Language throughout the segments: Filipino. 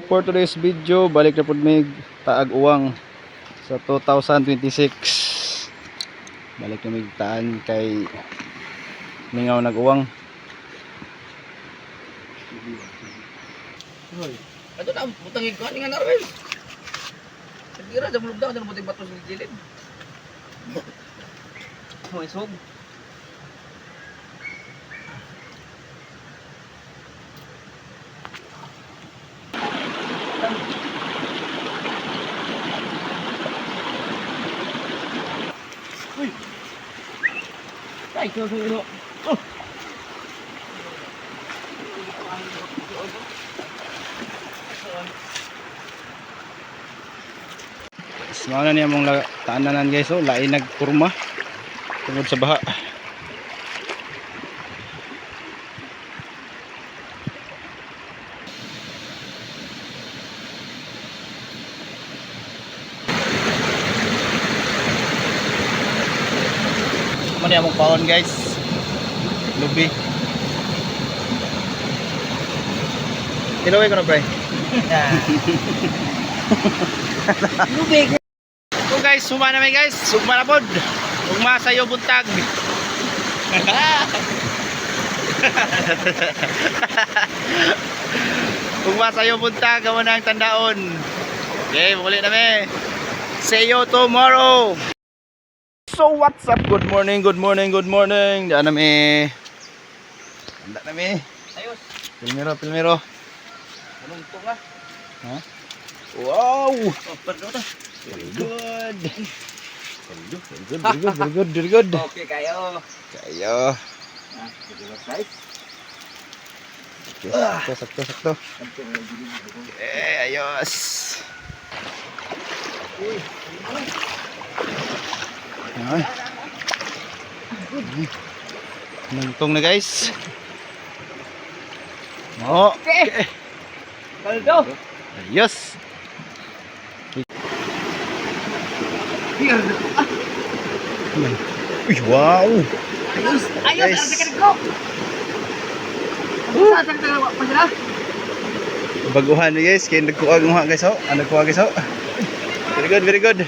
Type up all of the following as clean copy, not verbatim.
for today's video, balik na po may taag uwang sa 2026. Balik na may taan kay Mingaw nag-uwang. Ato na, butang ikaw nga Narwel. Tira, jam lubda, jam buting bato sa gilid. May sog. Uy. Ay, so. Oh. Semana niya mong taananan guys, oh, lain nagkurma tungod sa baha. Ano niya mong paon guys, lubi. Tilaway ko na pre. Lubig. So guys, suma na may guys, suma na pod. Ugma sayo buntag. Ugma sayo buntag, amo na ang tandaon. Okay, muli na me. See you tomorrow. So what's up? Good morning, good morning, good morning. Diyan na me. Handa na me. Ayos. Pilmero. Anong ito nga? Ha? Wow! Oh, pardon na. Very good. Very good. Okay, kayo. Kayo. Sige, guys. Sakto. Ayos. Ay. Nungtong na guys. Okay. Kaldo. Ayos. Uy, wow. Ayos. Guys. Ayos ko. Sa tawa pa sila. Baguhan ni guys, kaya nagkuha nga guys, oh. Nagkuha guys, oh. Very good.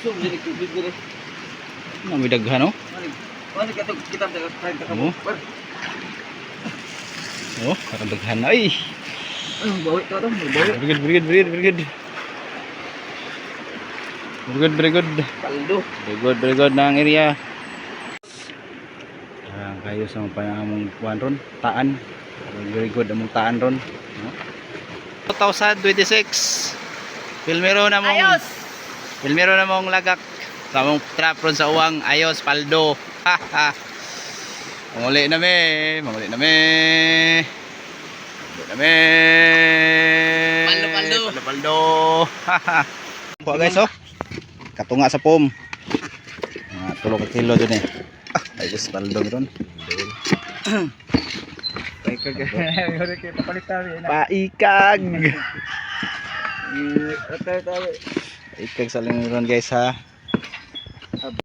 So, bigre. May daghan, oh. Ano kita Oh. Oh, parang daghan na. Ay. Ay, bawi ka to, bawi. Very good. Kaldo. Very good na ang area. Kayo sa mga panamong kuwan ron, taan. Very good among taan ron. 2026. Pilmero na mong lagak. Sa mong trap ron sa uwang. Ayos, paldo. Manguli na me. Paldo. Kuha guys, oh. Katunga sa pom. Tulog ka kilo dun eh. Ayos, paldo ron. Paikag. Paikag sa lingon guys ha.